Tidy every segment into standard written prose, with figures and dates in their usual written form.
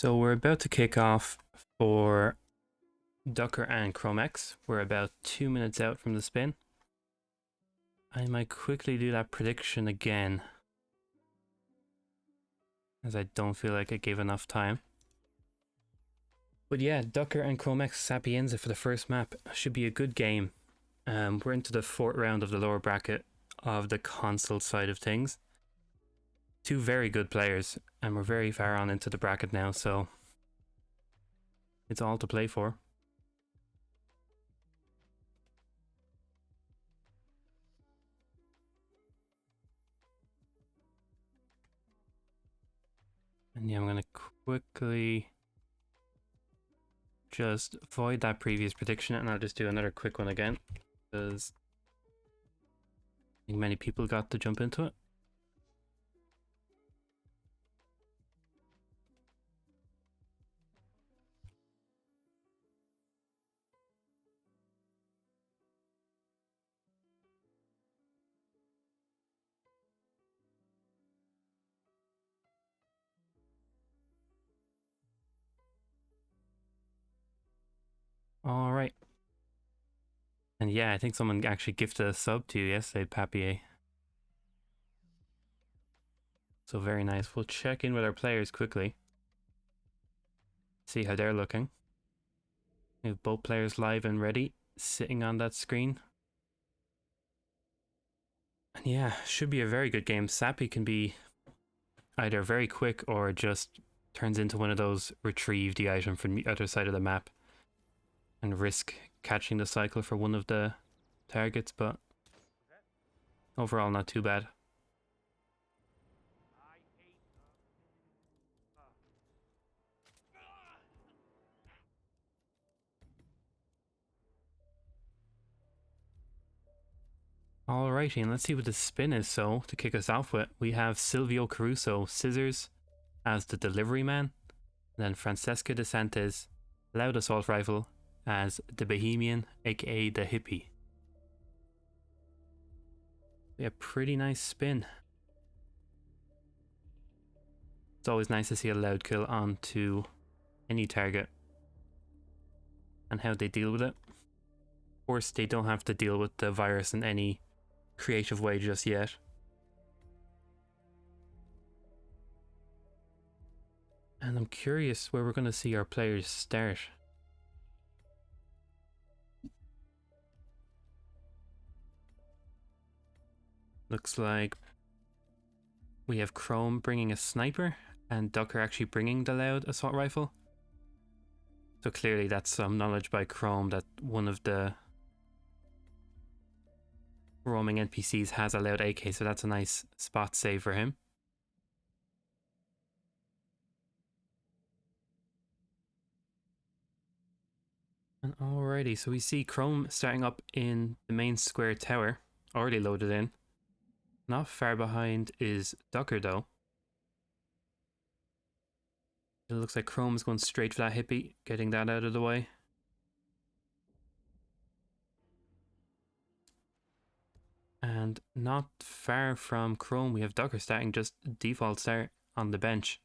So we're about to kick off for Ducker and ChromeX. We're about 2 minutes out from the spin. I might quickly do that prediction again, as I don't feel like I gave enough time. But yeah, Ducker and ChromeX Sapienza for the first map. Should be a good game. We're into the fourth round of the lower bracket of the console side of things. Two very good players, and we're very far on into the bracket now, so it's all to play for. And yeah, I'm going to quickly just void that previous prediction, and I'll just do another quick one again, because I think many people got to jump into it. All right. And yeah, I think someone actually gifted a sub to you yesterday, Papier. So very nice. We'll check in with our players quickly. See how they're looking. We have both players live and ready, sitting on that screen. And yeah, should be a very good game. Sappy can be either very quick or just turns into one of those retrieve the item from the other side of the map and risk catching the cycle for one of the targets, but overall not too bad. Alrighty, and let's see what the spin is. So, to kick us off with, we have Silvio Caruso, Scissors, as the delivery man, and then Francesca De Santis, Loud Assault Rifle, as the Bohemian, aka the Hippie. Yeah, pretty nice spin. It's always nice to see a loud kill onto any target and how they deal with it. Of course, they don't have to deal with the virus in any creative way just yet. And I'm curious where we're going to see our players start. Looks like we have Chrome bringing a sniper and Ducker actually bringing the loud assault rifle. So clearly that's some knowledge by Chrome that one of the roaming NPCs has a loud AK, so that's a nice spot save for him. And alrighty, so we see Chrome starting up in the main square tower, already loaded in. Not far behind is Ducker though. It looks like Chrome's going straight for that hippie, getting that out of the way. And not far from Chrome, we have Ducker starting just default start on the bench.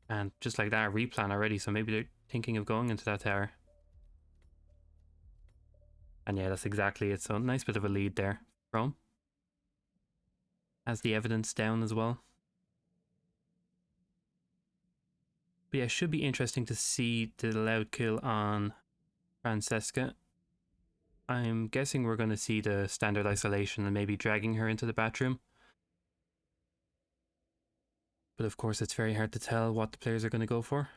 And just like that, replan already, so maybe they're thinking of going into that tower. And yeah, that's exactly it, so nice bit of a lead there. Chrome has the evidence down as well. But yeah, it should be interesting to see the loud kill on Francesca. I'm guessing we're going to see the standard isolation and maybe dragging her into the bathroom. But of course, it's very hard to tell what the players are going to go for.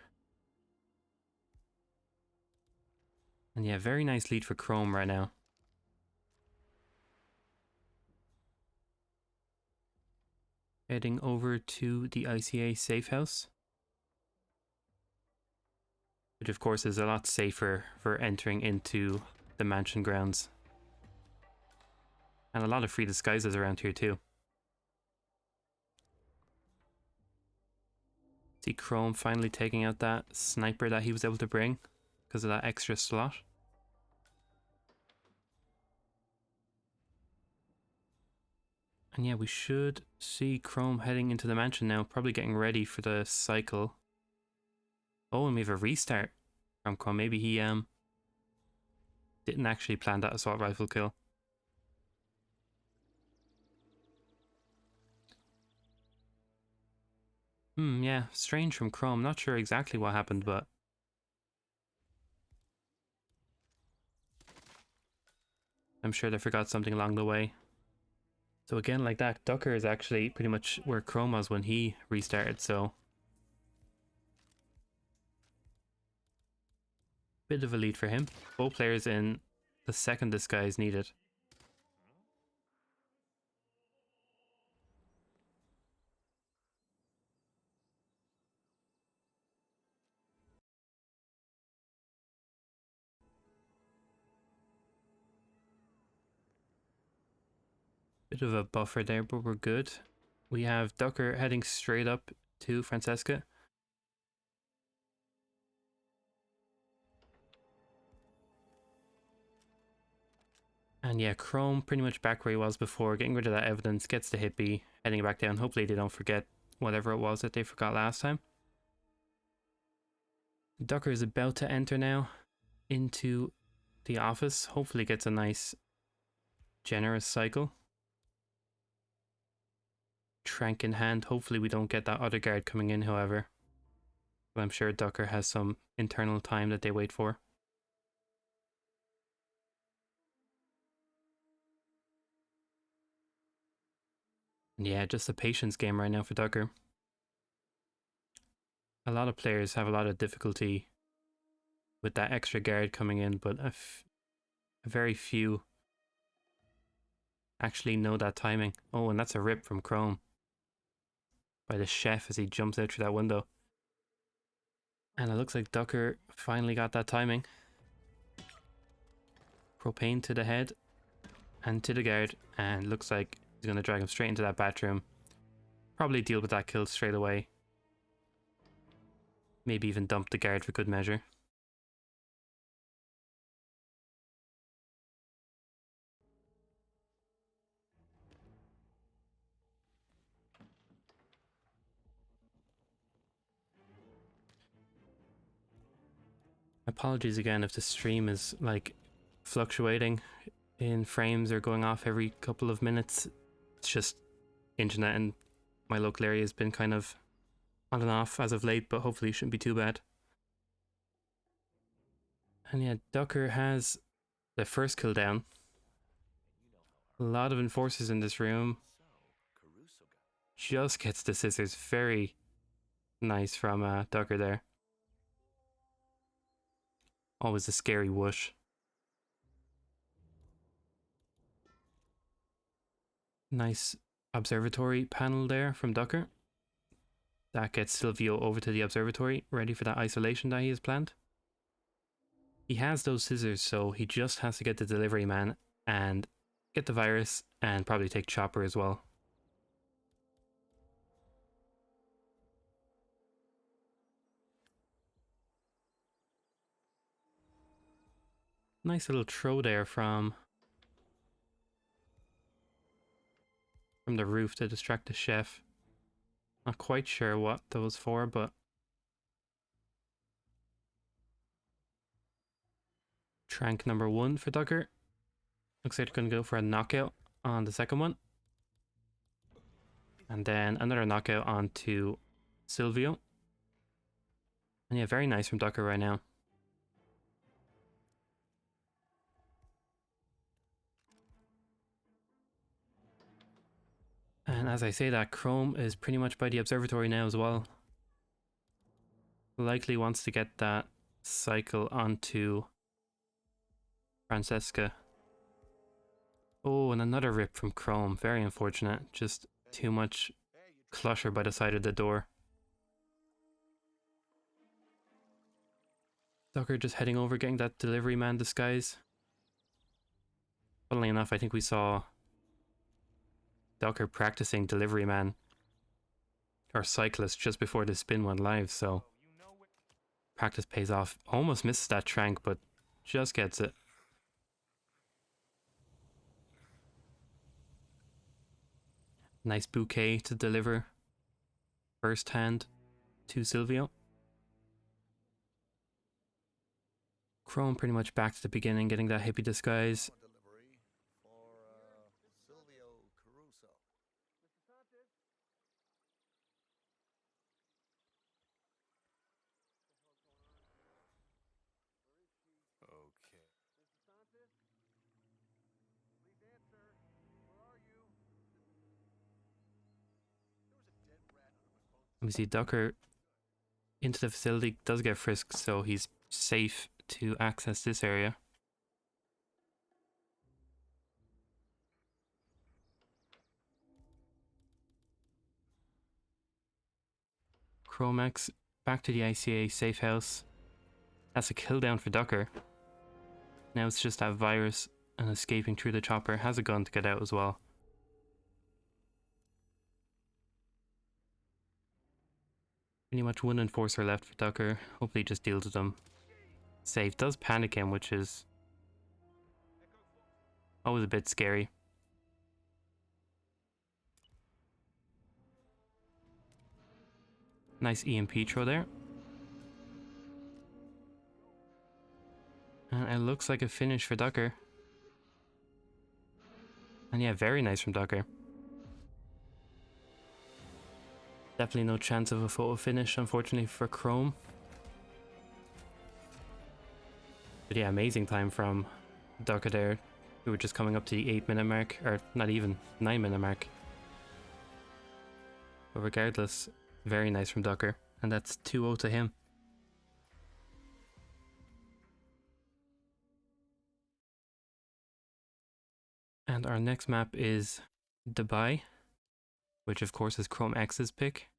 And yeah, very nice lead for Chrome right now. Heading over to the ICA safe house, which of course is a lot safer for entering into the mansion grounds. And a lot of free disguises around here too. See Chrome finally taking out that sniper that he was able to bring because of that extra slot. And yeah, we should see Chrome heading into the mansion now, probably getting ready for the cycle. Oh, and we have a restart from Chrome. Maybe he didn't actually plan that assault rifle kill. Yeah, strange from Chrome. Not sure exactly what happened, but I'm sure they forgot something along the way. So again, like that, Ducker is actually pretty much where Chrome was when he restarted, so bit of a lead for him. Both players in the second this guy is needed. Bit of a buffer there, but we're good. We have Ducker heading straight up to Francesca. And yeah, Chrome pretty much back where he was before, getting rid of that evidence, gets the hippie, heading back down. Hopefully they don't forget whatever it was that they forgot last time. Ducker is about to enter now into the office. Hopefully gets a nice, generous cycle. Trank in hand. Hopefully we don't get that other guard coming in, however. But I'm sure Ducker has some internal time that they wait for. And yeah, just a patience game right now for Ducker. A lot of players have a lot of difficulty with that extra guard coming in, but a very few actually know that timing. Oh, and that's a rip from Chrome by the chef as he jumps out through that window. And it looks like Ducker finally got that timing. Propane to the head and to the guard, and looks like he's going to drag him straight into that bathroom. Probably deal with that kill straight away. Maybe even dump the guard for good measure. Apologies again if the stream is like fluctuating in frames or going off every couple of minutes. It's just internet in my local area has been kind of on and off as of late, but hopefully it shouldn't be too bad. And yeah, Ducker has the first kill down. A lot of enforcers in this room. Just gets the scissors. Very nice from Ducker there. Always a scary whoosh. Nice observatory panel there from Ducker. That gets Silvio over to the observatory, ready for that isolation that he has planned. He has those scissors, so he just has to get the delivery man and get the virus and probably take Chopper as well. Nice little throw there from the roof to distract the chef. Not quite sure what that was for, but Trank number 1 for Ducker. Looks like they're going to go for a knockout on the second one. And then another knockout onto Silvio. And yeah, very nice from Ducker right now. And as I say that, Chrome is pretty much by the observatory now as well. Likely wants to get that cycle onto Francesca. Oh, and another rip from Chrome. Very unfortunate. Just too much clutter by the side of the door. Ducker just heading over, getting that delivery man disguise. Funnily enough, I think we saw Ducker practicing delivery man or cyclist just before the spin went live, so practice pays off. Almost misses that trank, but just gets it. Nice bouquet to deliver first hand to Silvio. Chrome pretty much back to the beginning, getting that hippie disguise. We see Ducker into the facility, does get frisked, so he's safe to access this area. ChromeX back to the ICA safe house. That's a kill down for Ducker. Now it's just that virus and escaping through the chopper. Has a gun to get out as well. Pretty much one enforcer left for Ducker. Hopefully he just deals with them. Safe. Does panic him, which is always a bit scary. Nice EMP throw there. And it looks like a finish for Ducker. And yeah, very nice from Ducker. Definitely no chance of a photo finish, unfortunately, for Chrome. But yeah, amazing time from Ducker there. We were just coming up to the 8-minute mark, or not even, 9-minute mark. But regardless, very nice from Ducker. And that's 2-0 to him. And our next map is Dubai, which of course is ChromeX's pick.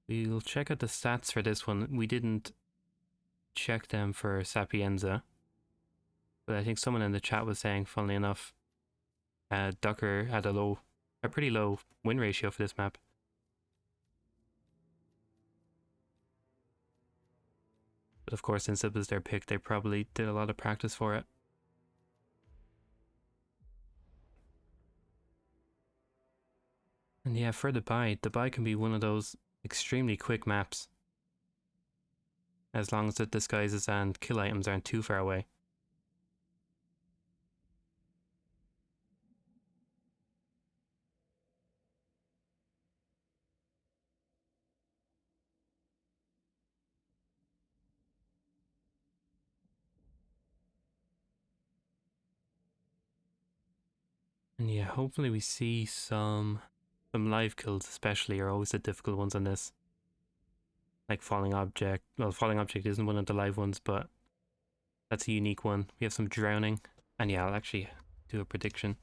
We'll check out the stats for this one. We didn't check them for Sapienza, but I think someone in the chat was saying, funnily enough, Ducker had a pretty low win ratio for this map. But of course, since it was their pick, they probably did a lot of practice for it. And yeah, for Dubai can be one of those extremely quick maps, as long as the disguises and kill items aren't too far away. And yeah, hopefully we see some live kills, especially, are always the difficult ones on this. Like Falling Object. Well, Falling Object isn't one of the live ones, but that's a unique one. We have some drowning. And yeah, I'll actually do a prediction.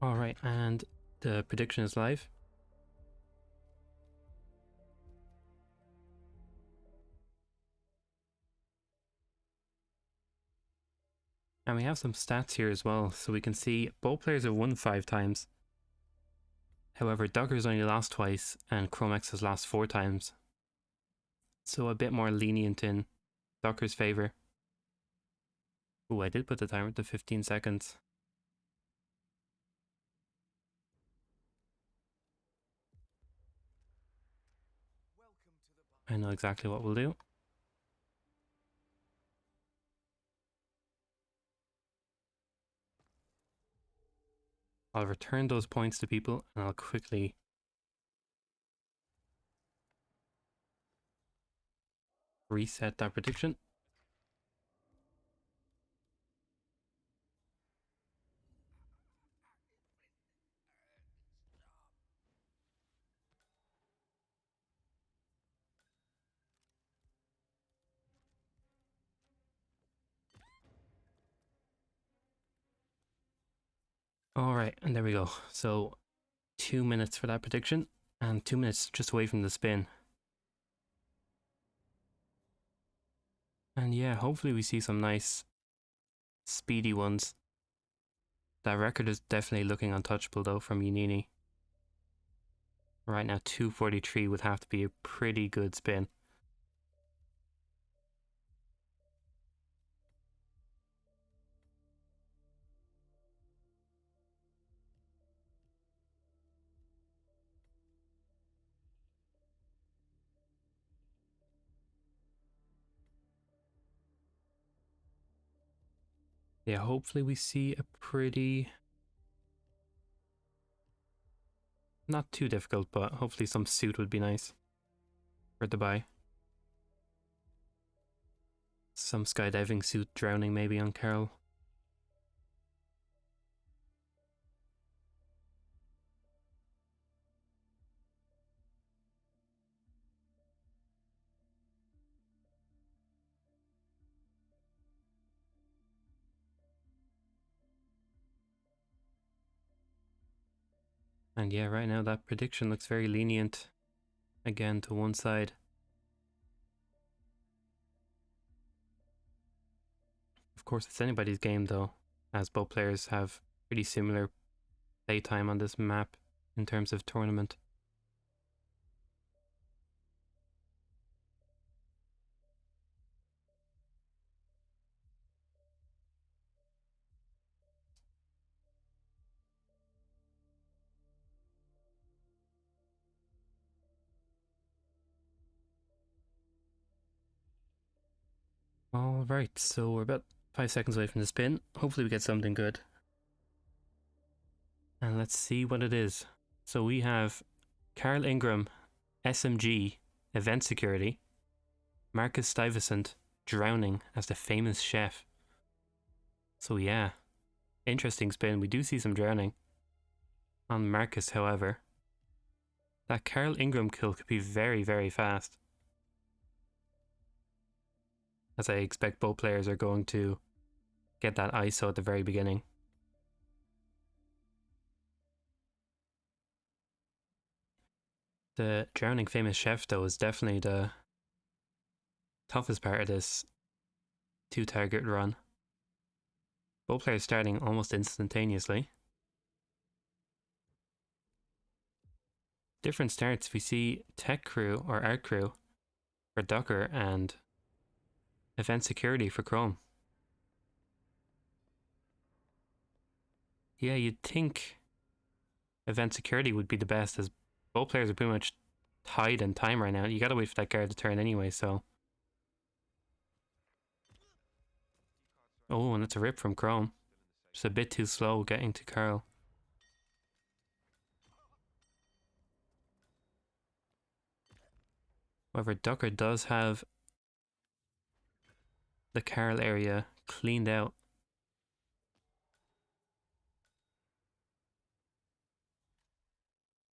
Alright, and the prediction is live. And we have some stats here as well, so we can see both players have won 5 times. However, Ducker's only lost twice, and ChromeX has lost 4 times. So a bit more lenient in Ducker's favour. Ooh, I did put the timer to 15 seconds. I know exactly what we'll do. I'll return those points to people, and I'll quickly reset that prediction. Alright, and there we go. So 2 minutes for that prediction, and 2 minutes just away from the spin. And yeah, hopefully we see some nice speedy ones. That record is definitely looking untouchable though from Unini. Right now 243 would have to be a pretty good spin. Yeah, hopefully we see a pretty... not too difficult, but hopefully some suit would be nice for the buy. Some skydiving suit drowning maybe on Carol. And yeah, right now that prediction looks very lenient again to one side. Of course, it's anybody's game though, as both players have pretty similar playtime on this map in terms of tournament. Alright, so we're about 5 seconds away from the spin. Hopefully we get something good. And let's see what it is. So we have Carl Ingram, SMG, Event Security, Marcus Stuyvesant, Drowning as the famous chef. So yeah, interesting spin. We do see some drowning on Marcus, however. That Carl Ingram kill could be very, very fast, as I expect both players are going to get that ISO at the very beginning. The drowning famous chef though is definitely the toughest part of this 2-target run. Both players starting almost instantaneously. Different starts. We see Tech Crew or Art Crew for Docker and Event Security for Chrome. Yeah, you'd think Event Security would be the best, as both players are pretty much tied in time right now. You gotta wait for that guard to turn anyway, so... Oh, and it's a rip from Chrome. Just a bit too slow getting to Carl. However, Ducker does have the Carl area cleaned out.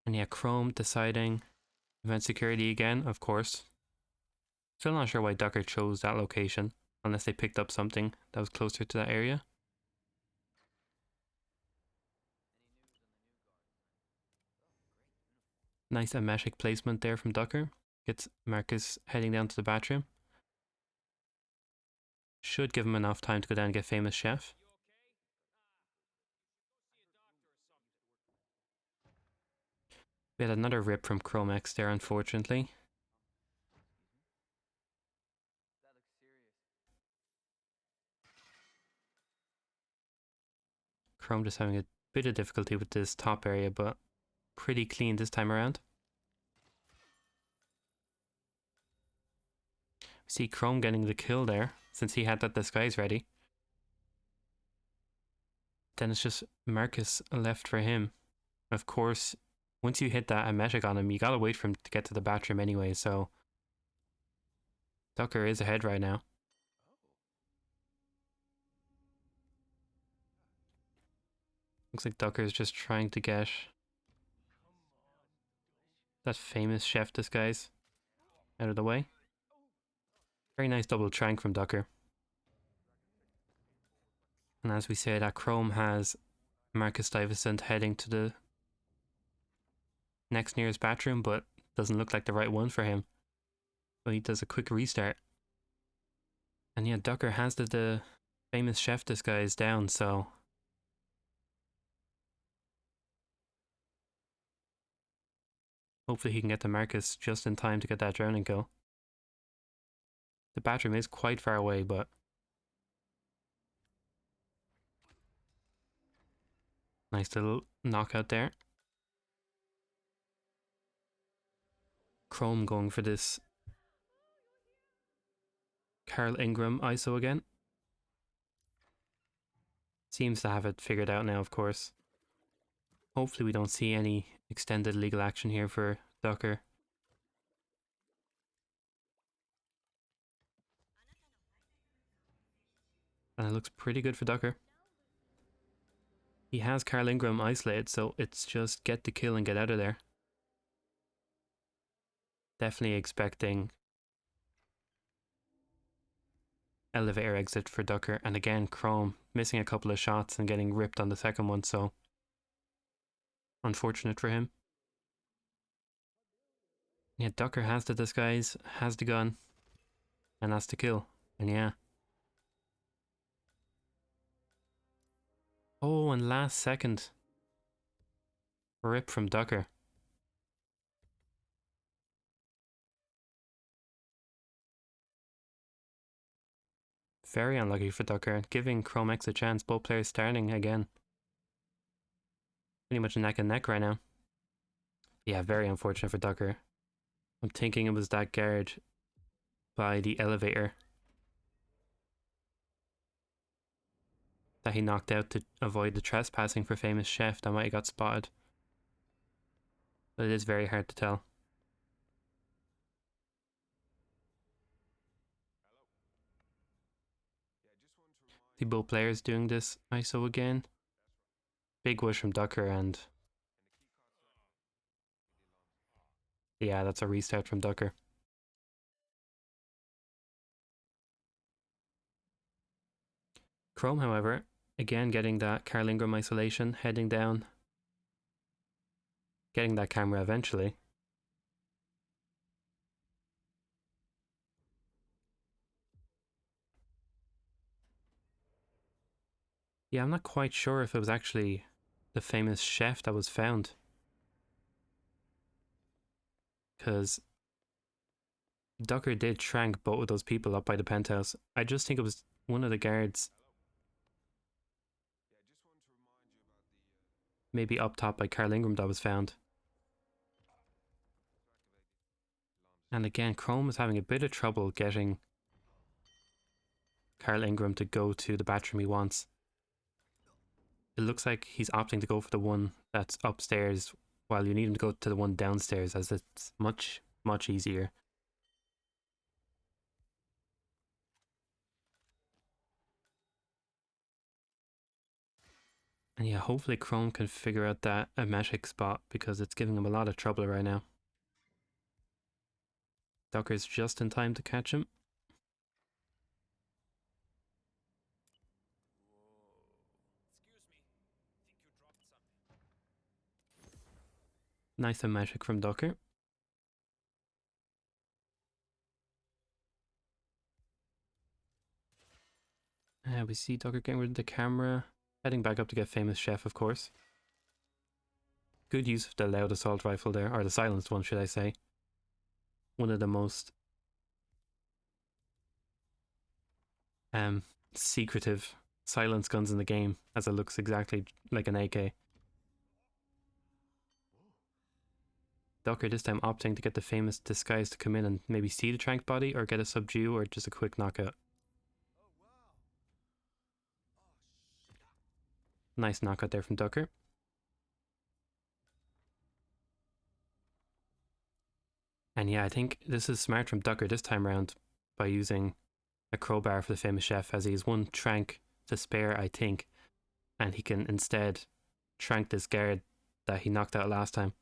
And yeah, Chrome deciding Event Security again, of course. Still not sure why Ducker chose that location, unless they picked up something that was closer to that area. Nice Ameshik placement there from Ducker. Gets Marcus heading down to the bathroom. Should give him enough time to go down and get famous chef. We had another rip from ChromeX there, unfortunately. Chrome just having a bit of difficulty with this top area, but pretty clean this time around. We see Chrome getting the kill there, since he had that disguise ready. Then it's just Marcus left for him. Of course, once you hit that emetic on him, you gotta wait for him to get to the bathroom anyway, so... Ducker is ahead right now. Looks like Ducker is just trying to get that famous chef disguise out of the way. Very nice double trank from Ducker. And as we say, that Chrome has Marcus Stuyvesant heading to the next nearest bathroom, but doesn't look like the right one for him. So he does a quick restart. And yeah, Ducker has the famous chef disguise down, so hopefully he can get to Marcus just in time to get that drowning kill. The bathroom is quite far away, but nice little knockout there. Chrome going for this Carl Ingram ISO again. Seems to have it figured out now, of course. Hopefully we don't see any extended legal action here for Ducker. And it looks pretty good for Ducker. He has Carl Ingram isolated, so it's just get the kill and get out of there. Definitely expecting elevator exit for Ducker. And again, Chrome missing a couple of shots and getting ripped on the second one, so unfortunate for him. Yeah, Ducker has the disguise, has the gun, and that's the kill. And yeah. Oh, and last second. Rip from Ducker. Very unlucky for Ducker, giving ChromeX a chance, both players starting again. Pretty much neck and neck right now. Yeah, very unfortunate for Ducker. I'm thinking it was that guard by the elevator that he knocked out to avoid the trespassing for famous chef that might have got spotted. But it is very hard to tell. See both players doing this ISO again. Big whoosh from Ducker, and yeah, that's a restart from Ducker. Chrome, however, again getting that Carl Ingram isolation, heading down, getting that camera eventually. Yeah, I'm not quite sure if it was actually the famous chef that was found. Because Ducker did trank both of those people up by the penthouse. I just think it was one of the guards. Maybe up top by Carl Ingram that was found. And again, Chrome is having a bit of trouble getting Carl Ingram to go to the bathroom he wants. It looks like he's opting to go for the one that's upstairs while you need him to go to the one downstairs, as it's much, much easier. And yeah, hopefully Chrome can figure out that emetic spot because it's giving him a lot of trouble right now. Ducker's just in time to catch him. Nice emetic from Ducker. We see Ducker getting rid of the camera, heading back up to get famous chef, of course. Good use of the loud assault rifle there, or the silenced one, should I say. One of the most secretive silence guns in the game, as it looks exactly like an AK. Ducker this time opting to get the famous disguise to come in and maybe see the tranked body or get a subdue or just a quick knockout. Nice knockout there from Ducker. And yeah, I think this is smart from Ducker this time around by using a crowbar for the famous chef, as he has one trank to spare, I think, and he can instead trank this guard that he knocked out last time.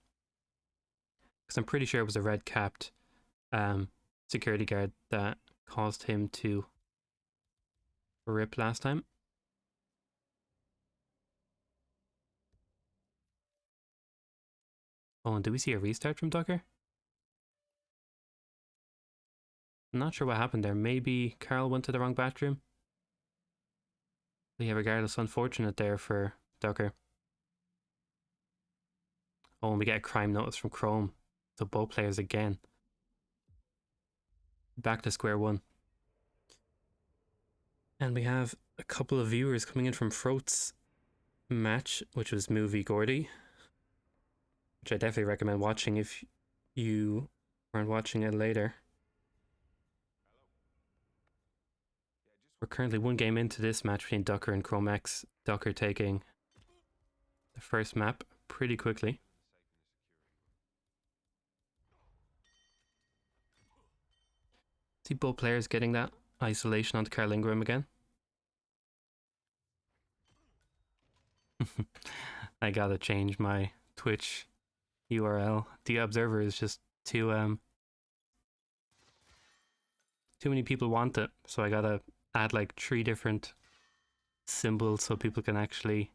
Because I'm pretty sure it was a red capped security guard that caused him to rip last time. Oh, and do we see a restart from Ducker? I'm not sure what happened there. Maybe Carl went to the wrong bathroom? But yeah, regardless, unfortunate there for Ducker. Oh, and we get a crime notice from Chrome. So both players again. Back to square one. And we have a couple of viewers coming in from Froat's match, which was Movie Gordy, which I definitely recommend watching if you aren't watching it later. We're currently one game into this match between Ducker and ChromeX. Ducker taking the first map pretty quickly. See both players getting that isolation onto Carl Ingram again. I gotta change my Twitch URL. The observer is just too many people want it, so I gotta add like 3 different symbols so people can actually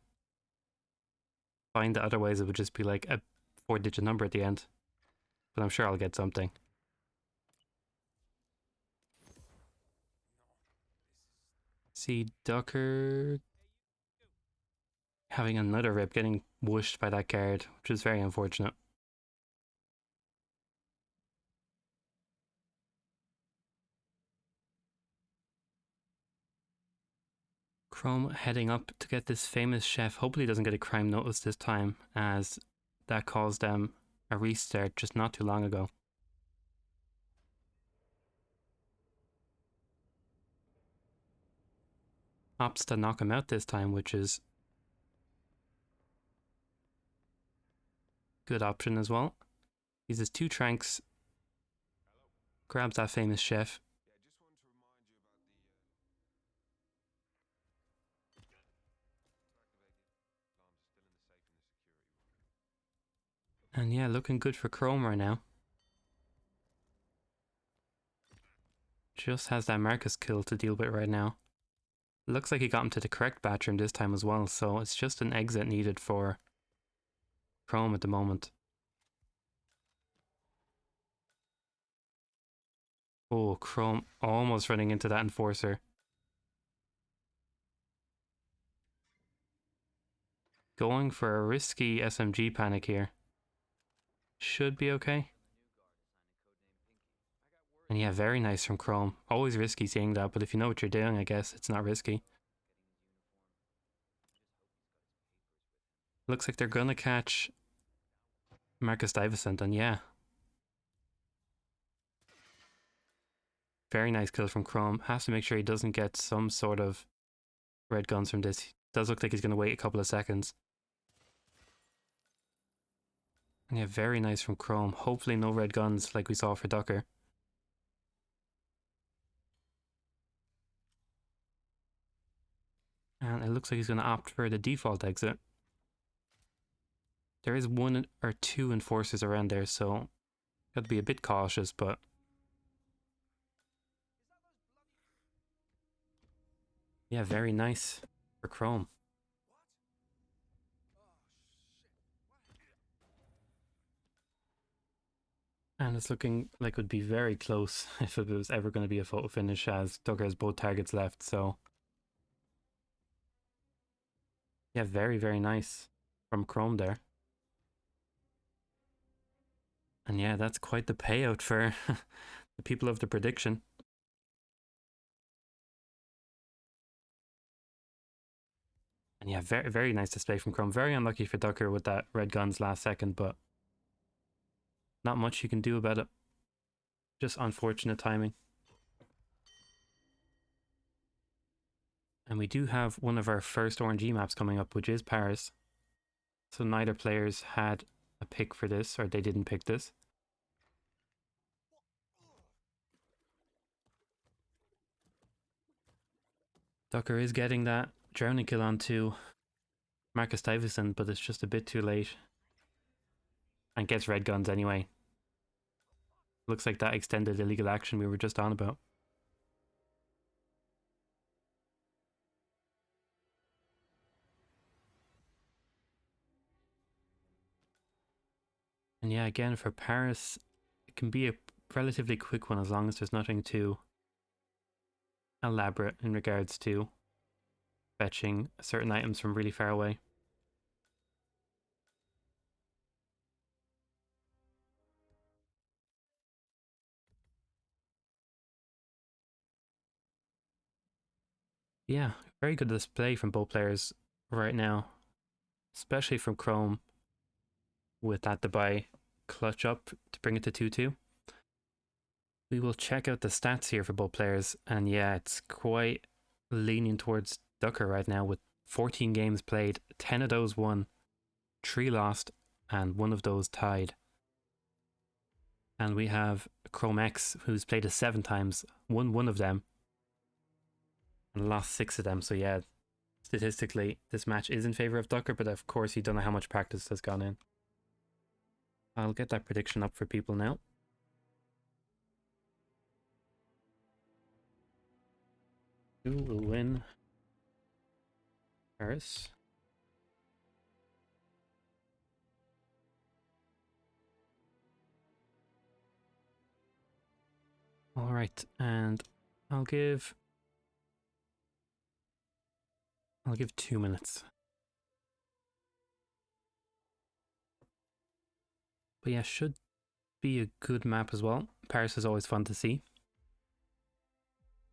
find it. Otherwise it would just be like a 4-digit number at the end. But I'm sure I'll get something. See Ducker having another rip, getting whooshed by that guard, which is very unfortunate. Chrome heading up to get this famous chef. Hopefully he doesn't get a crime notice this time, as that caused them a restart just not too long ago. Opts to knock him out this time, which is good option as well. Uses 2 tranks, grabs that famous chef. And yeah, looking good for Chrome right now. Just has that Marcus kill to deal with right now. Looks like he got him to the correct bathroom this time as well, so it's just an exit needed for Chrome at the moment. Oh, Chrome almost running into that enforcer. Going for a risky SMG panic here. Should be okay. And yeah, very nice from Chrome. Always risky seeing that, but if you know what you're doing, I guess it's not risky. Looks like they're gonna catch Marcus Stuyvesant, and yeah. Very nice kill from Chrome. Has to make sure he doesn't get some sort of red guns from this. Does look like he's gonna wait a couple of seconds. And yeah, very nice from Chrome. Hopefully no red guns like we saw for Ducker. And it looks like he's gonna opt for the default exit. There is 1 or 2 enforcers around there, so got to be a bit cautious, but yeah, very nice for Chrome. And it's looking like it would be very close if it was ever going to be a photo finish, as Ducker has both targets left, so yeah, very, very nice from Chrome there. And yeah, that's quite the payout for the people of the prediction. And yeah, very, very nice display from Chrome. Very unlucky for Ducker with that red guns last second, but not much you can do about it. Just unfortunate timing. And we do have one of our first RNG maps coming up, which is Paris. So neither players had a pick for this, or they didn't pick this. Ducker is getting that drowning kill onto Marcus Stuyvesant, but it's just a bit too late. And gets red guns anyway. Looks like that extended illegal action we were just on about. And And yeah, again, for Paris, it can be a relatively quick one as long as there's nothing too elaborate in regards to fetching certain items from really far away. Yeah, very good display from both players right now, especially from Chrome with that Dubai clutch up to bring it to 2-2. We will check out the stats here for both players, and yeah, it's quite leaning towards Ducker right now with 14 games played, 10 of those won, 3 lost, and 1 of those tied. And we have ChromeX, who's played it 7 times, won 1 of them, and lost 6 of them. So yeah, statistically, this match is in favour of Ducker, but of course you don't know how much practice has gone in. I'll get that prediction up for people now. Who will win? Paris. Alright, and I'll give 2 minutes. But yeah, should be a good map as well. Paris is always fun to see.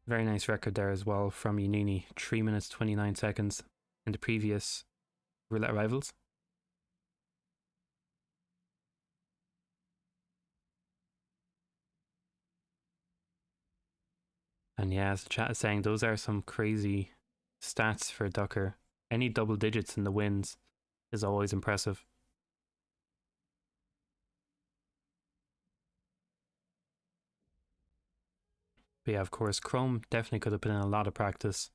Very nice record there as well from Unini. 3 minutes 29 seconds in the previous Roulette Rivals. And yeah, as the chat is saying, those are some crazy stats for Ducker. Any double digits in the wins is always impressive. But yeah, of course, Chrome definitely could have put in a lot of practice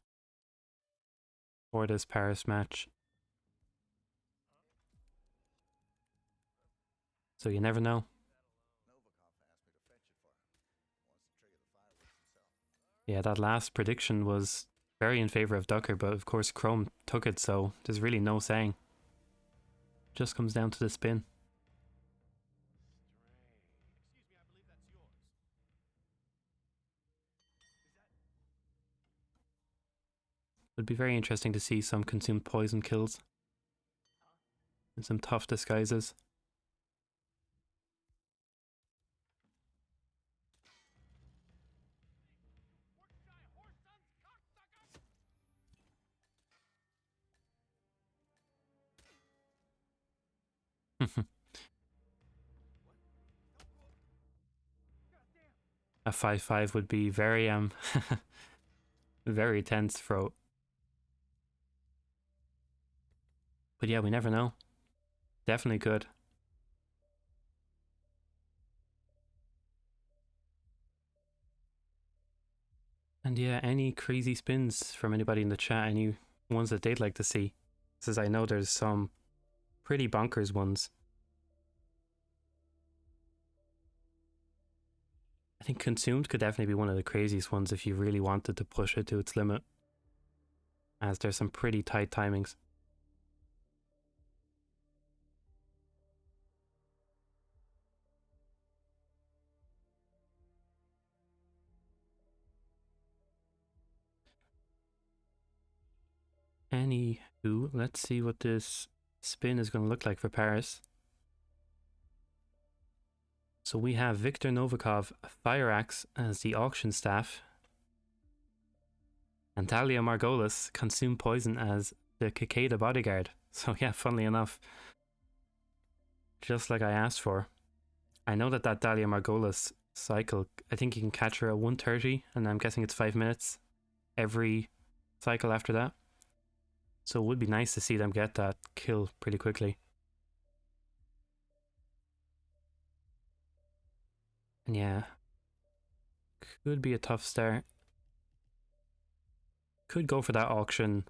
for this Paris match. So you never know. Yeah, that last prediction was very in favour of Ducker, but of course Chrome took it, so there's really no saying. Just comes down to the spin. Would be very interesting to see some consumed poison kills and some tough disguises. A 5-5 would be very very tense throat. But yeah, we never know. Definitely good. And yeah, any crazy spins from anybody in the chat, any ones that they'd like to see. Since I know there's some pretty bonkers ones. I think consumed could definitely be one of the craziest ones if you really wanted to push it to its limit, as there's some pretty tight timings. Anywho, let's see what this spin is going to look like for Paris. So we have Viktor Novikov, Fire Axe as the auction staff, and Talia Margolis, Consume Poison as the Cicada bodyguard. So yeah, funnily enough, just like I asked for. I know that Talia Margolis cycle, I think you can catch her at 1:30, and I'm guessing it's 5 minutes every cycle after that. So it would be nice to see them get that kill pretty quickly. And yeah, could be a tough start. Could go for that auction.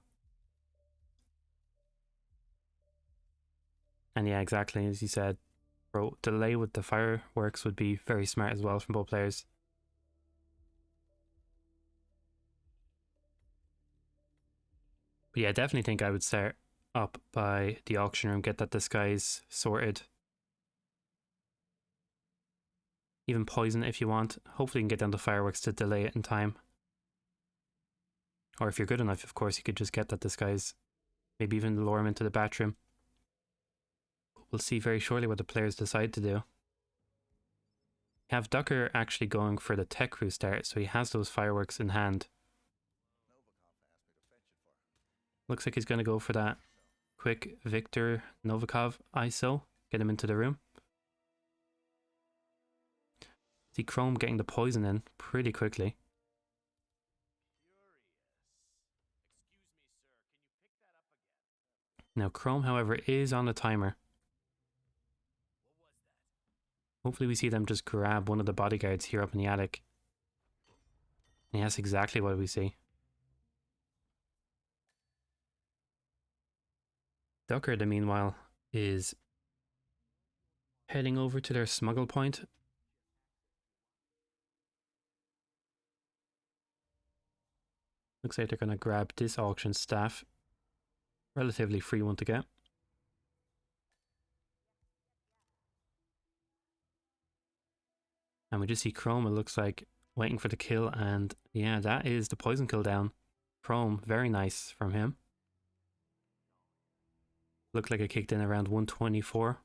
And yeah, exactly as you said, bro, delay with the fireworks would be very smart as well from both players. But yeah, I definitely think I would start up by the auction room, get that disguise sorted. Even poison if you want. Hopefully you can get down the fireworks to delay it in time. Or if you're good enough, of course, you could just get that disguise. Maybe even lure him into the bathroom. We'll see very shortly what the players decide to do. We have Ducker actually going for the tech crew start, so he has those fireworks in hand. Looks like he's going to go for that quick Victor Novikov ISO. Get him into the room. See Chrome getting the poison in pretty quickly. Now Chrome, however, is on the timer. Hopefully we see them just grab one of the bodyguards here up in the attic. And that's exactly what we see. Ducker, the meanwhile, is heading over to their smuggle point. Looks like they're going to grab this auction staff. Relatively free one to get. And we just see Chrome, it looks like, waiting for the kill. And yeah, that is the poison kill down. Chrome, very nice from him. Looked like it kicked in around 124.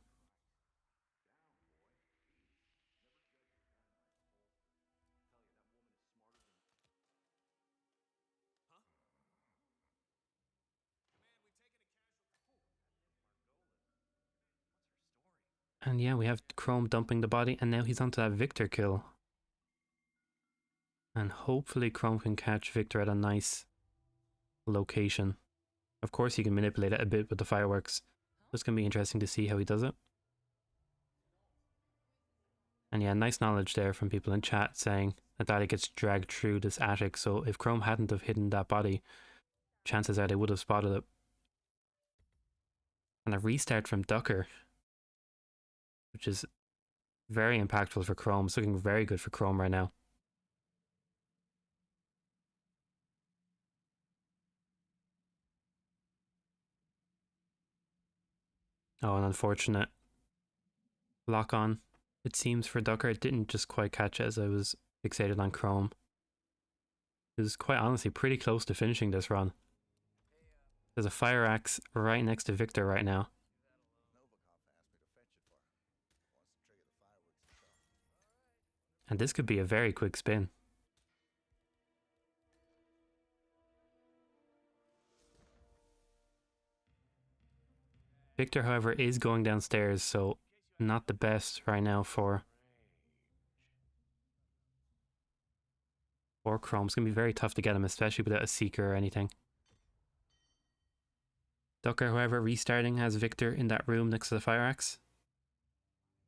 And yeah, we have Chrome dumping the body, and now he's onto that Victor kill. And hopefully Chrome can catch Victor at a nice location. Of course, he can manipulate it a bit with the fireworks. It's going to be interesting to see how he does it. And yeah, nice knowledge there from people in chat saying that Daddy gets dragged through this attic. So if Chrome hadn't have hidden that body, chances are they would have spotted it. And a restart from Ducker, which is very impactful for Chrome. It's looking very good for Chrome right now. Oh, an unfortunate lock on, it seems, for Ducker. It didn't just quite catch as I was fixated on Chrome. It was quite honestly pretty close to finishing this run. There's a fire axe right next to Victor right now. And this could be a very quick spin. Victor, however, is going downstairs, so not the best right now for Chrome. It's going to be very tough to get him, especially without a seeker or anything. Ducker, however, restarting, has Victor in that room next to the fire axe.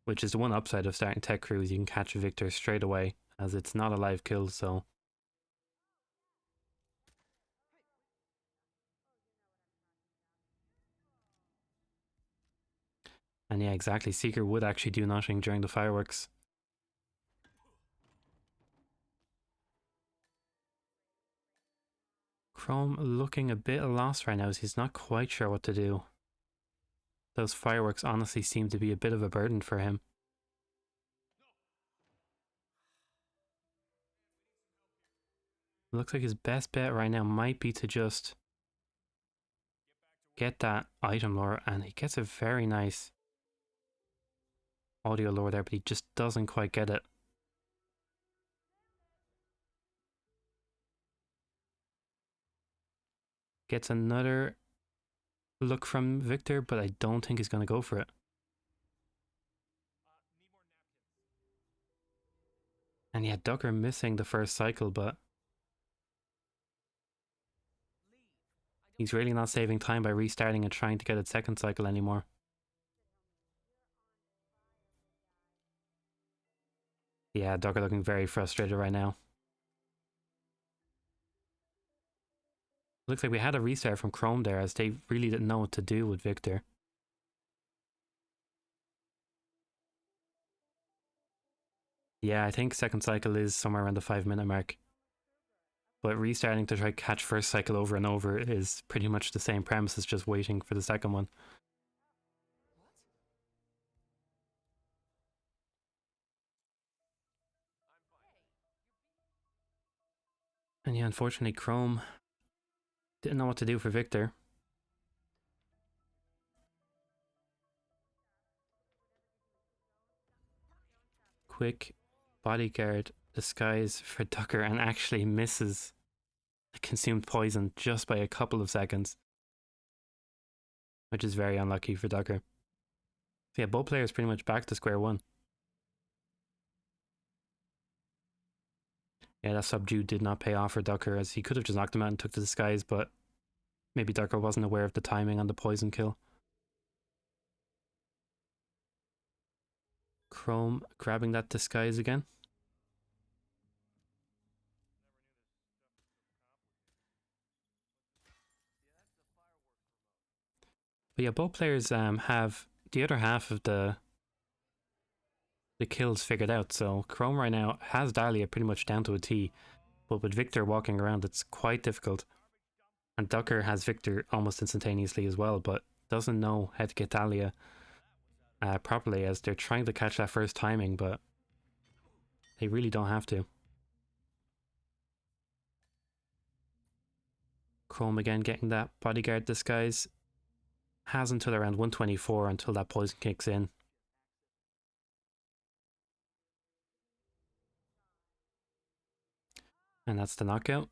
Which is the one upside of starting tech crews. You can catch Victor straight away, as it's not a live kill, so... And yeah, exactly. Seeker would actually do nothing during the fireworks. Chrome looking a bit lost right now as he's not quite sure what to do. Those fireworks honestly seem to be a bit of a burden for him. Looks like his best bet right now might be to just get that item lure, and he gets a very nice audio lure there, but he just doesn't quite get it. Gets another look from Victor, but I don't think he's going to go for it. And yeah, Ducker missing the first cycle, but he's really not saving time by restarting and trying to get a second cycle anymore. Yeah, Ducker looking very frustrated right now. Looks like we had a restart from Chrome there, as they really didn't know what to do with Victor. Yeah, I think second cycle is somewhere around the 5-minute mark. But restarting to try to catch first cycle over and over is pretty much the same premise as just waiting for the second one. And yeah, unfortunately, Chrome didn't know what to do for Victor. Quick bodyguard disguise for Ducker and actually misses the consumed poison just by a couple of seconds, which is very unlucky for Ducker. So yeah, both players pretty much back to square one. Yeah, that subdue did not pay off for Ducker, as he could have just knocked him out and took the disguise, but maybe Ducker wasn't aware of the timing on the poison kill. Chrome grabbing that disguise again. But yeah, both players have the other half of the kills figured out. So Chrome right now has Dahlia pretty much down to a T, but with Victor walking around, it's quite difficult. And Ducker has Victor almost instantaneously as well, but doesn't know how to get Dahlia properly, as they're trying to catch that first timing, but they really don't have to. Chrome again getting that bodyguard disguise. Has until around 124 until that poison kicks in. And that's the knockout.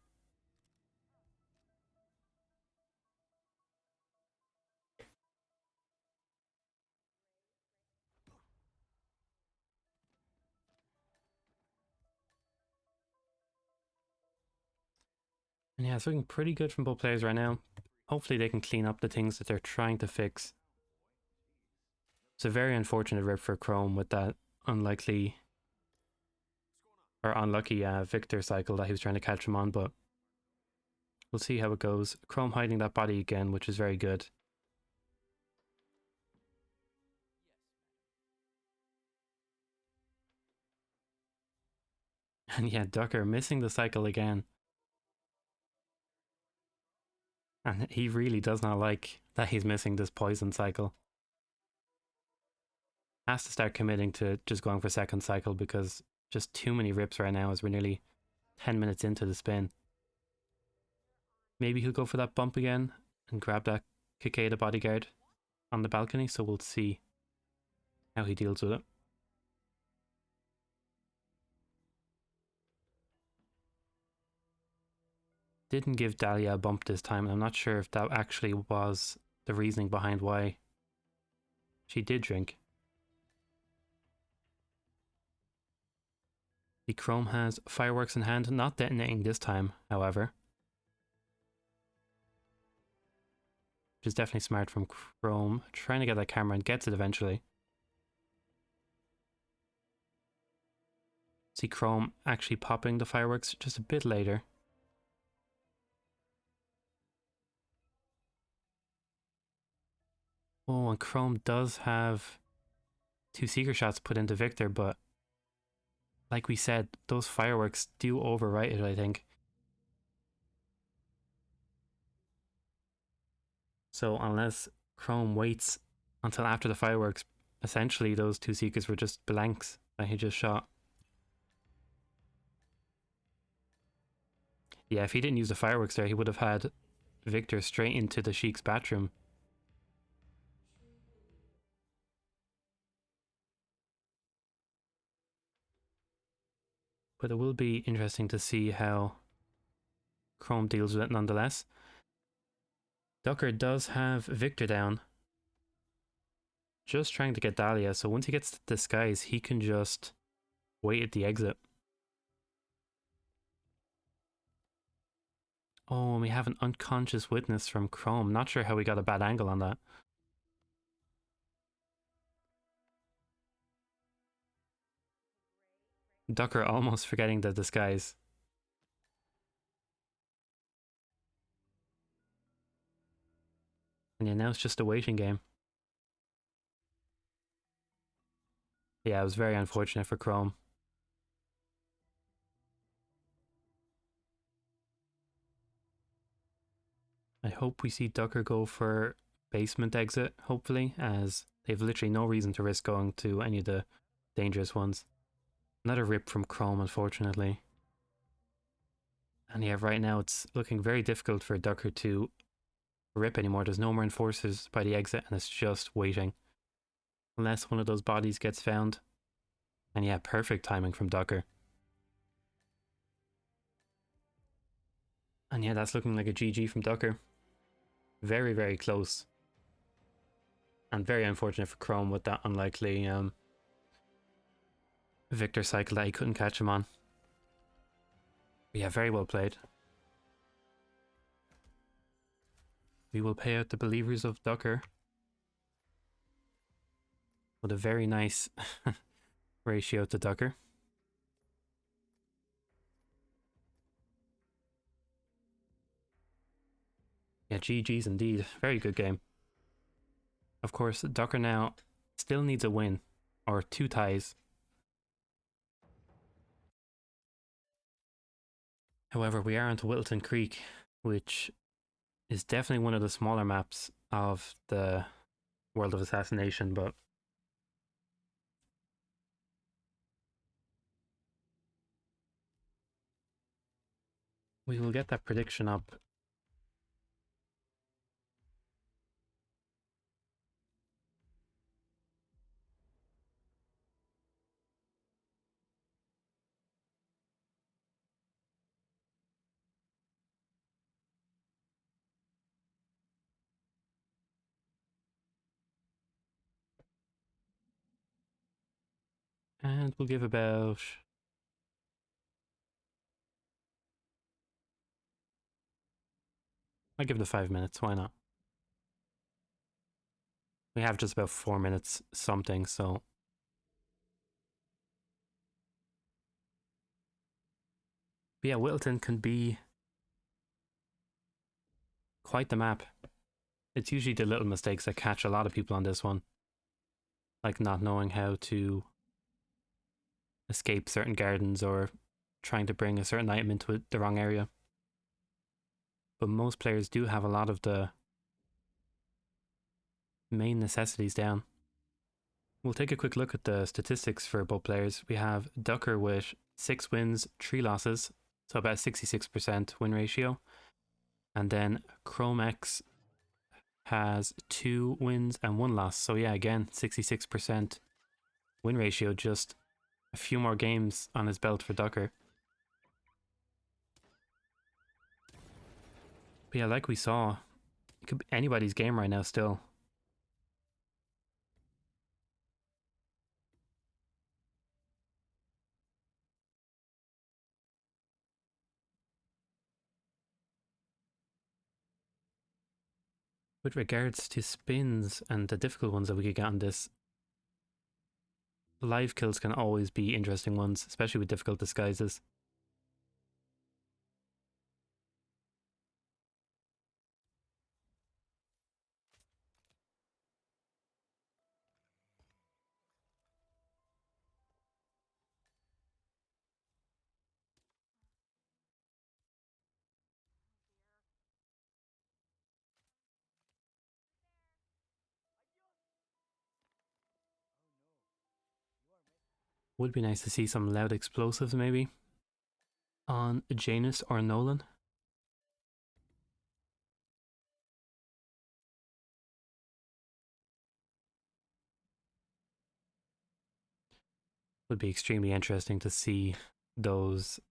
And yeah, it's looking pretty good from both players right now. Hopefully they can clean up the things that they're trying to fix. It's a very unfortunate rip for Chrome with that unlucky Victor cycle that he was trying to catch him on, but we'll see how it goes. Chrome hiding that body again, which is very good. And yeah, Ducker missing the cycle again. And he really does not like that he's missing this poison cycle. Has to start committing to just going for second cycle, because just too many rips right now as we're nearly 10 minutes into the spin. Maybe he'll go for that bump again and grab that Cicada bodyguard on the balcony, so we'll see how he deals with it. Didn't give Dahlia a bump this time, and I'm not sure if that actually was the reasoning behind why she did drink. The Chrome has fireworks in hand, not detonating this time, however. Which is definitely smart from Chrome, trying to get that camera, and gets it eventually. See Chrome actually popping the fireworks just a bit later. Oh, and Chrome does have 2 seeker shots put into Victor, but like we said, those fireworks do overwrite it, I think. So unless Chrome waits until after the fireworks, essentially those 2 seekers were just blanks that he just shot. Yeah, if he didn't use the fireworks there, he would have had Victor straight into the Sheik's bathroom. But it will be interesting to see how Chrome deals with it nonetheless. Ducker does have Victor down. Just trying to get Dahlia, so once he gets the disguise, he can just wait at the exit. Oh, and we have an unconscious witness from Chrome. Not sure how we got a bad angle on that. Ducker almost forgetting the disguise. And yeah, now it's just a waiting game. Yeah, it was very unfortunate for Chrome. I hope we see Ducker go for basement exit, hopefully, as they've literally no reason to risk going to any of the dangerous ones. Another rip from Chrome, unfortunately. And yeah, right now it's looking very difficult for Ducker to rip anymore. There's no more enforcers by the exit, and it's just waiting. Unless one of those bodies gets found. And yeah, perfect timing from Ducker. And yeah, that's looking like a GG from Ducker. Very, very close. And very unfortunate for Chrome with that unlikely Victor cycle that he couldn't catch him on. But yeah, very well played. We will pay out the believers of Ducker with a very nice ratio to Ducker. Yeah, GG's indeed. Very good game. Of course, Ducker now still needs a win, or 2 ties. However, we are onto Whittleton Creek, which is definitely one of the smaller maps of the World of Assassination, but we will get that prediction up. And we'll give about... I'll give it 5 minutes, why not? We have just about 4 minutes something, so... But yeah, Whittleton can be quite the map. It's usually the little mistakes that catch a lot of people on this one. Like not knowing how to escape certain gardens or trying to bring a certain item into the wrong area. But most players do have a lot of the main necessities down. We'll take a quick look at the statistics for both players. We have Ducker with 6 wins, 3 losses, so about 66% win ratio. And then ChromeX has 2 wins and 1 loss. So yeah, again, 66% win ratio, just a few more games on his belt for Ducker. But yeah, like we saw, it could be anybody's game right now still. With regards to spins and the difficult ones that we could get on this, live kills can always be interesting ones, especially with difficult disguises. Would be nice to see some loud explosives maybe on Janus or Nolan. Would be extremely interesting to see those,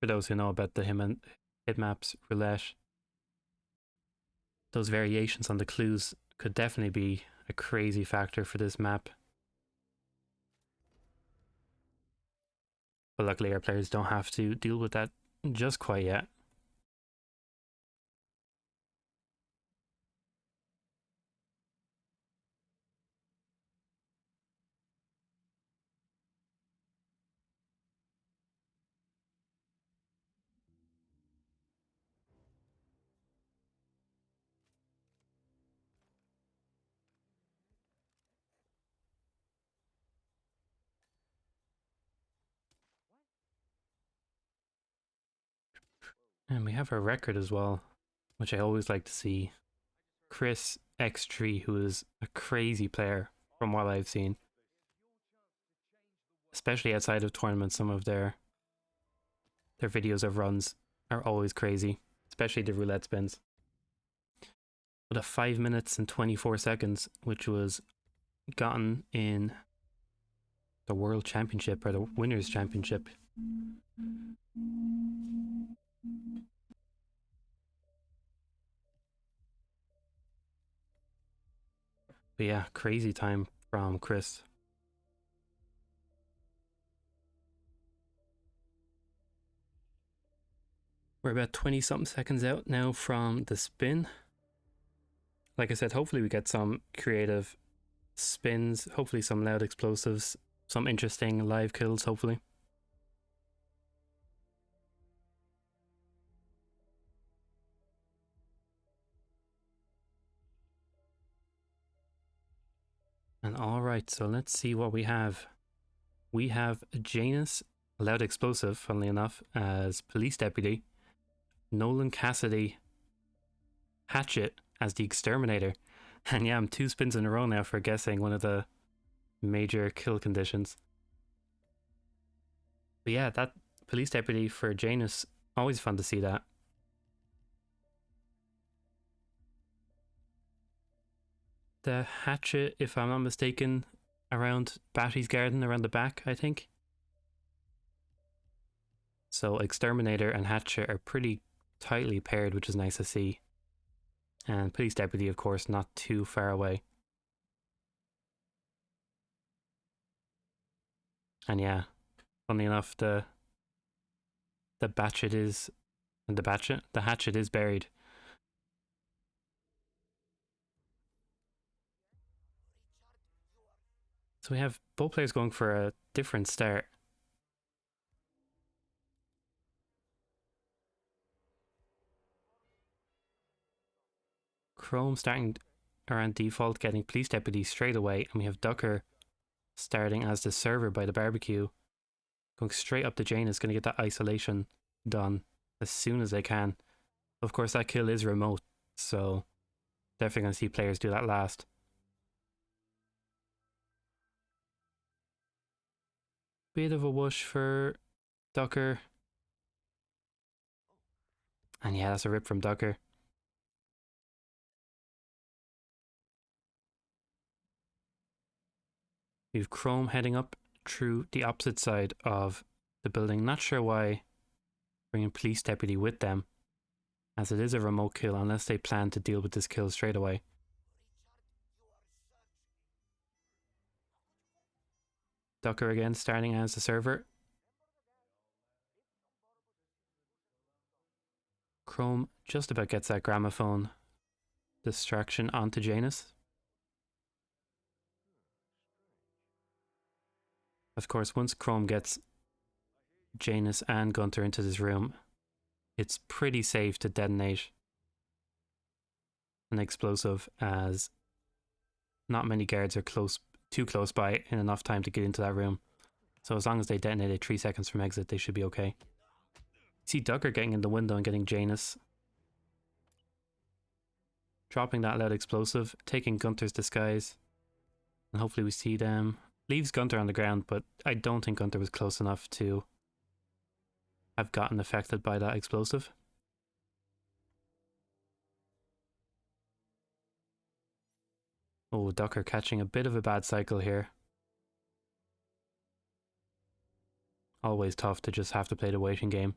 for those who know about the hitmaps roulette. Those variations on the clues could definitely be a crazy factor for this map. But luckily our players don't have to deal with that just quite yet. And we have our record as well, which I always like to see. Chris X3, who is a crazy player from what I've seen, especially outside of tournaments. Some of their videos of runs are always crazy, especially the roulette spins. With a 5 minutes and 24 seconds, which was gotten in the World Championship or the Winners' Championship. But yeah, crazy time from Chris. We're about 20 something seconds out now from the spin. Like I said, hopefully we get some creative spins, hopefully some loud explosives, some interesting live kills, hopefully. And alright, so let's see what we have. We have Janus, loud explosive, funnily enough, as police deputy. Nolan Cassidy, Hatchet, as the exterminator. And yeah, I'm 2 spins in a row now for guessing one of the major kill conditions. But yeah, that police deputy for Janus, always fun to see that. The hatchet, if I'm not mistaken, around Batty's garden, around the back, I think. So exterminator and hatchet are pretty tightly paired, which is nice to see. And police deputy, of course, not too far away. And yeah, funny enough, the hatchet is buried. So we have both players going for a different start. Chrome starting around default, getting police deputy straight away, and we have Ducker starting as the server by the barbecue, going straight up to Jane is going to get that isolation done as soon as they can. Of course, that kill is remote, so definitely going to see players do that last. Bit of a whoosh for Ducker. And yeah, that's a rip from Ducker. We have Chrome heading up through the opposite side of the building. Not sure why bringing police deputy with them, as it is a remote kill unless they plan to deal with this kill straight away. Ducker again starting as the server. Chrome just about gets that gramophone distraction onto Janus. Of course, once Chrome gets Janus and Gunter into this room, it's pretty safe to detonate an explosive, as not many guards are too close by in enough time to get into that room. So as long as they detonate it 3 seconds from exit, they should be okay. See Ducker getting in the window and getting Janus. Dropping that loud explosive, taking Gunter's disguise. And hopefully we see them. Leaves Gunter on the ground, but I don't think Gunter was close enough to have gotten affected by that explosive. Oh, Ducker catching a bit of a bad cycle here. Always tough to just have to play the waiting game.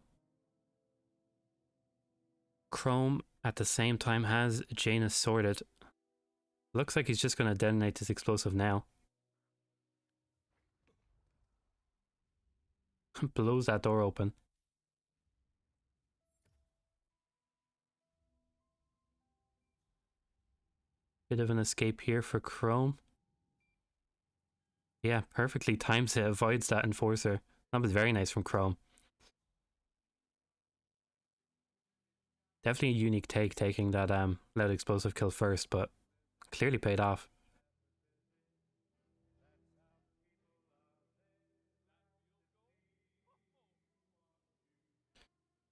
Chrome at the same time has Janus sorted. Looks like he's just going to detonate this explosive now. Blows that door open. Bit of an escape here for Chrome. Yeah, perfectly times it, avoids that enforcer. That was very nice from Chrome. Definitely a unique take, taking that loud explosive kill first, but clearly paid off.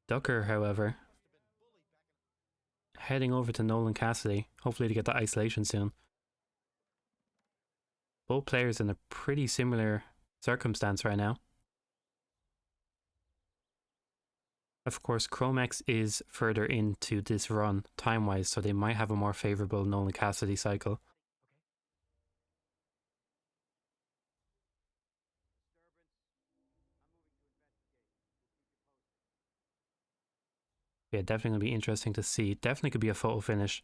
Ducker, however, heading over to Nolan Cassidy, hopefully to get that isolation soon. Both players in a pretty similar circumstance right now. Of course, ChromeX is further into this run time-wise, so they might have a more favourable Nolan Cassidy cycle. Yeah, definitely going to be interesting to see. Definitely could be a photo finish.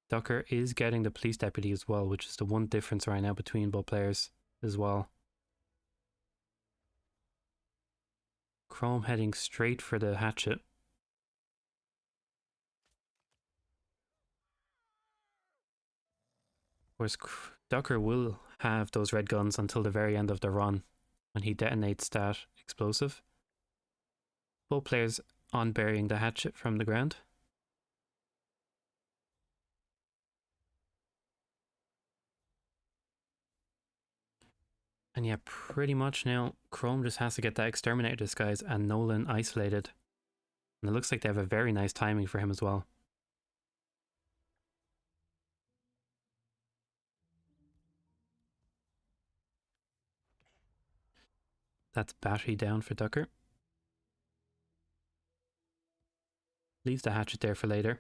Ducker is getting the police deputy as well, which is the one difference right now between both players as well. Chrome heading straight for the hatchet. Of course, Ducker will have those red guns until the very end of the run when he detonates that explosive. Both players on burying the hatchet from the ground. And yeah, pretty much now, Chrome just has to get that Exterminator disguise and Nolan isolated. And it looks like they have a very nice timing for him as well. That's battery down for Ducker. Leaves the hatchet there for later.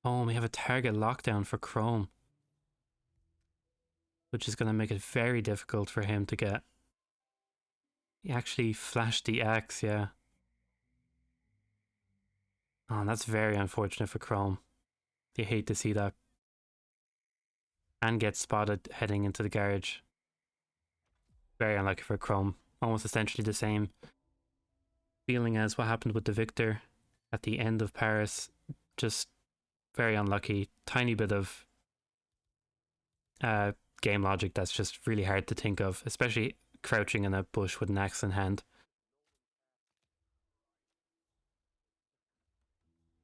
Oh, we have a target lockdown for Chrome, which is going to make it very difficult for him to get. He actually flashed the axe, yeah. Oh, that's very unfortunate for Chrome. You hate to see that. And get spotted heading into the garage. Very unlucky for Chrome. Almost essentially the same feeling as what happened with the Victor at the end of Paris. Just very unlucky. Tiny bit of game logic that's just really hard to think of, especially crouching in a bush with an axe in hand.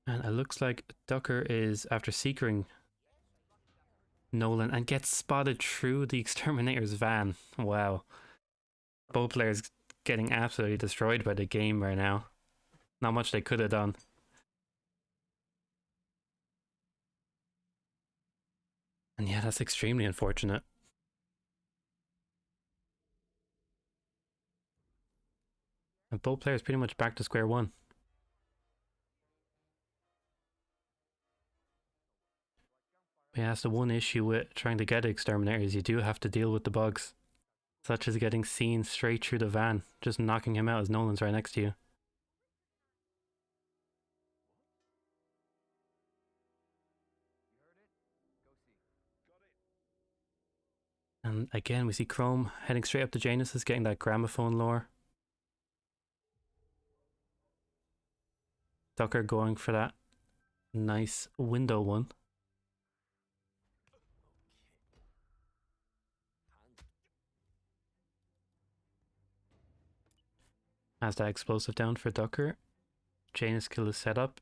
And it looks like Ducker is after seeking Nolan and gets spotted through the Exterminator's van. Wow. Both players getting absolutely destroyed by the game right now. Not much they could have done. And yeah, that's extremely unfortunate. And both players pretty much back to square one. Yeah, that's the one issue with trying to get Exterminators. You do have to deal with the bugs, such as getting seen straight through the van, just knocking him out as Nolan's right next to you. And again, we see Chrome heading straight up to Janus, getting that gramophone lore. Ducker going for that nice window one. Has that explosive down for Ducker. Janus kill is set up.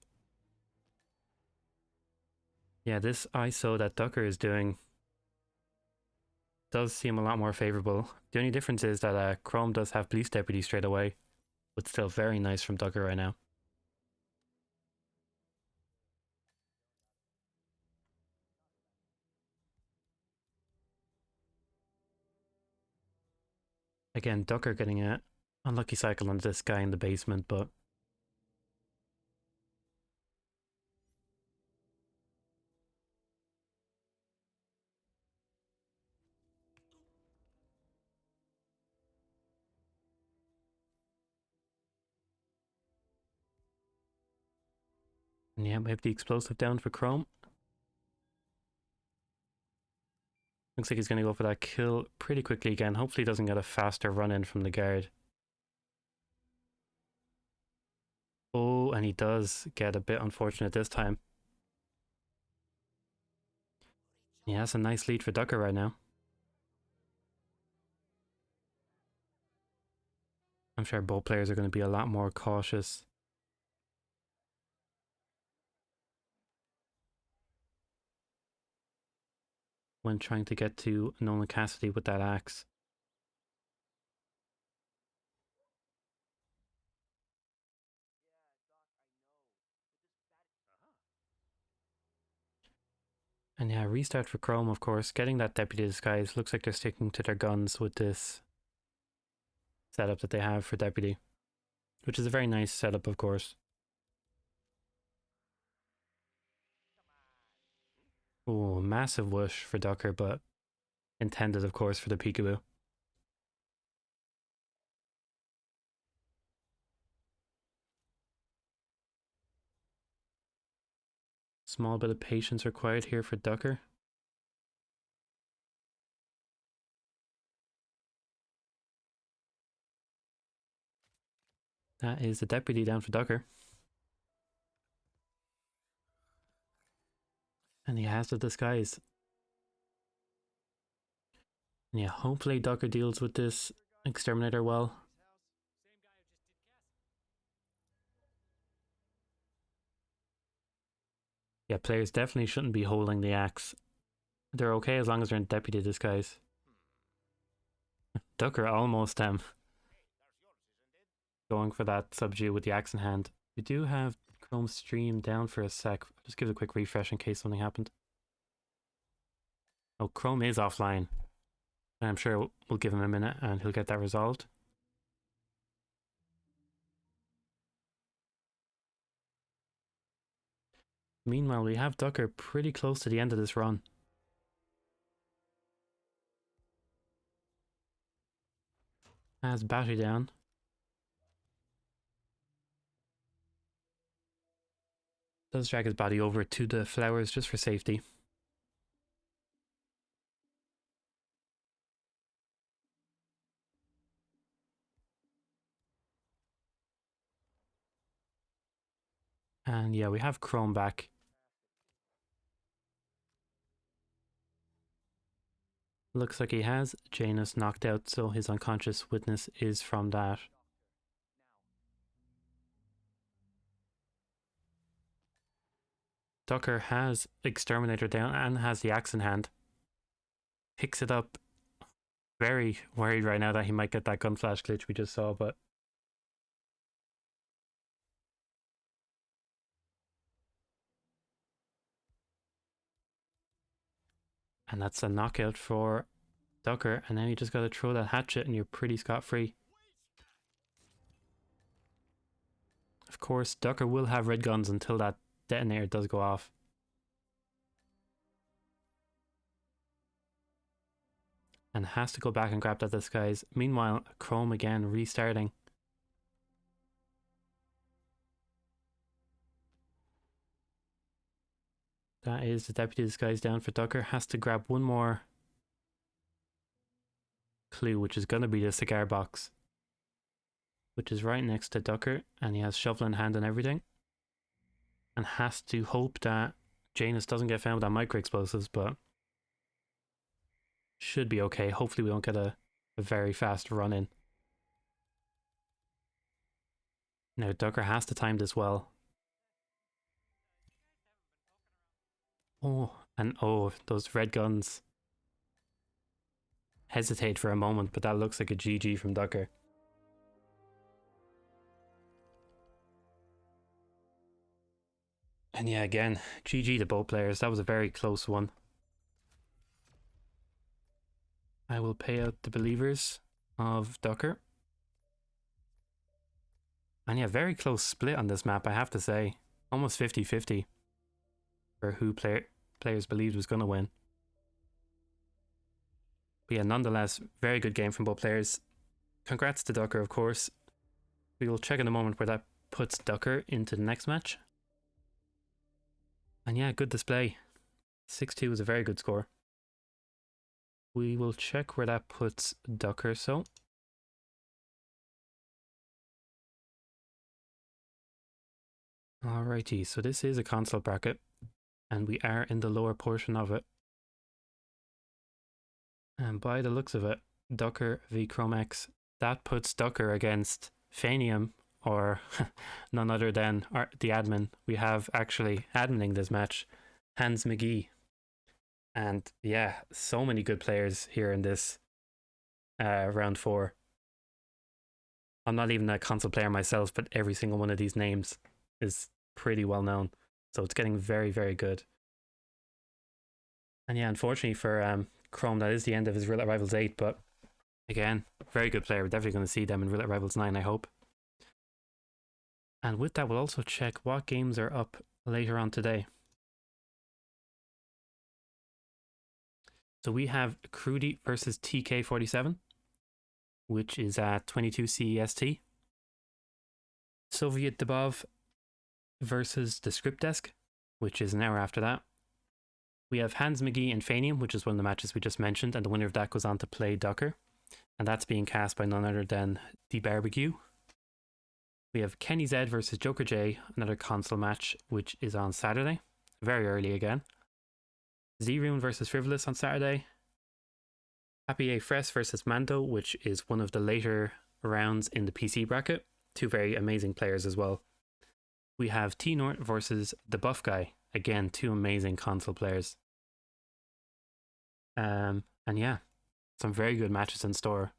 Yeah, this ISO that Ducker is doing does seem a lot more favourable. The only difference is that Chrome does have police deputy straight away, but still very nice from Ducker right now. Again, Ducker getting a unlucky cycle on this guy in the basement, but yeah, we have the explosive down for Chrome. Looks like he's going to go for that kill pretty quickly again. Hopefully he doesn't get a faster run in from the guard. Oh, and he does get a bit unfortunate this time. Yeah, that's a nice lead for Ducker right now. I'm sure both players are going to be a lot more cautious. When trying to get to Nolan Cassidy with that axe. And yeah, restart for Chrome, of course. Getting that Deputy Disguise. Looks like they're sticking to their guns with this setup that they have for Deputy, which is a very nice setup, of course. Oh, massive whoosh for Ducker, but intended, of course, for the Peekaboo. Small bit of patience required here for Ducker. That is the Deputy down for Ducker. And he has the Disguise. And yeah, hopefully Ducker deals with this Exterminator well. Yeah, players definitely shouldn't be holding the axe. They're okay as long as they're in Deputy Disguise. Ducker almost going for that subdue with the axe in hand. We do have Chrome stream down for a sec. I'll just give it a quick refresh in case something happened. Oh, Chrome is offline. I'm sure we'll give him a minute and he'll get that resolved. Meanwhile, we have Ducker pretty close to the end of this run. Has battery down. Does drag his body over to the flowers just for safety. And yeah, we have Chrome back. Looks like he has Janus knocked out, so his unconscious witness is from that. Ducker has Exterminator down and has the axe in hand. Picks it up. Very worried right now that he might get that gun flash glitch we just saw, but and that's a knockout for Ducker, and now you just gotta throw that hatchet and you're pretty scot-free. Of course, Ducker will have red guns until that detonator does go off. And has to go back and grab that Disguise. Meanwhile, Chrome again restarting. That is the Deputy Disguise down for Ducker. Has to grab one more clue, which is going to be the cigar box, which is right next to Ducker, and he has shovel in hand and everything. And has to hope that Janus doesn't get found with that micro explosives, but should be okay. Hopefully we don't get a very fast run in. Now Ducker has to time this well. Oh, and oh, those red guns hesitate for a moment, but that looks like a GG from Ducker. And yeah, again, GG to both players. That was a very close one. I will pay out the believers of Ducker. And yeah, very close split on this map, I have to say. Almost 50-50 for who players believed was going to win. But yeah, nonetheless, very good game from both players. Congrats to Ducker, of course. We will check in a moment where that puts Ducker into the next match. And yeah, good display. 6-2 is a very good score. We will check where that puts Ducker, so. Alrighty, so this is a console bracket, and we are in the lower portion of it. And by the looks of it, Ducker v ChromeX, that puts Ducker against Fanium, or none other than the admin. We have actually adminning this match, Hans McGee. And yeah, so many good players here in this round 4. I'm not even a console player myself, but every single one of these names is pretty well known. So it's getting very, very good. And yeah, unfortunately for Chrome, that is the end of his Real Rivals 8, but again, very good player. We're definitely going to see them in Real Rivals 9, I hope. And with that, we'll also check what games are up later on today. So we have Crudy versus TK47, which is at 22 CEST. Soviet Dubov versus the Script Desk, which is an hour after that. We have Hans McGee and Fanium, which is one of the matches we just mentioned, and the winner of that goes on to play Docker, and that's being cast by none other than The Barbecue. We have Kenny Z versus Joker J, another console match, which is on Saturday, very early again. Z-Rune versus Frivolous on Saturday. Happy A Fress versus Mando, which is one of the later rounds in the PC bracket. Two very amazing players as well. We have T-Nort versus The Buff Guy. Again, two amazing console players. And yeah, some very good matches in store.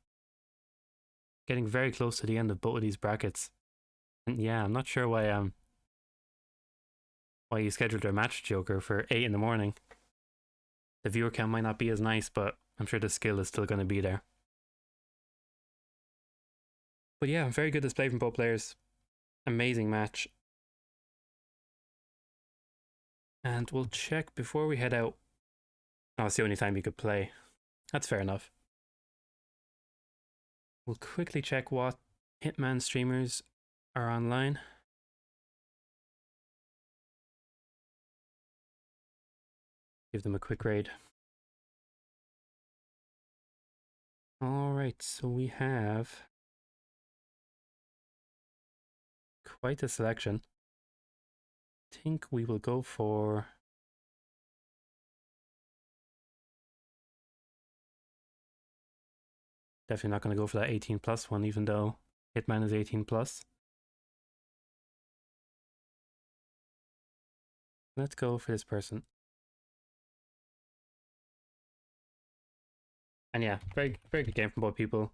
Getting very close to the end of both of these brackets. And yeah, I'm not sure why you scheduled your match, Joker, for 8 in the morning. The viewer count might not be as nice, but I'm sure the skill is still going to be there. But yeah, very good display from both players. Amazing match. And we'll check before we head out. Oh, it's the only time you could play. That's fair enough. We'll quickly check what Hitman streamers are online. Give them a quick raid. Alright, so we have quite a selection. I think we will go for... Definitely not going to go for that 18 plus one, even though Hitman is 18 plus. Let's go for this person. And yeah, very good game from both people.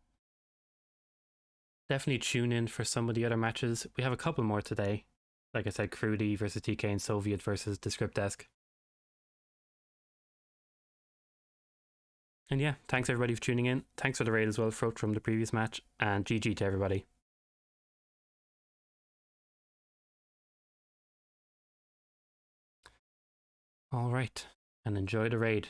Definitely tune in for some of the other matches. We have a couple more today. Like I said, Crudy versus TK and Soviet versus the Script Desk. And yeah, thanks everybody for tuning in. Thanks for the raid as well, Froat, from the previous match. And GG to everybody. Alright, and enjoy the raid.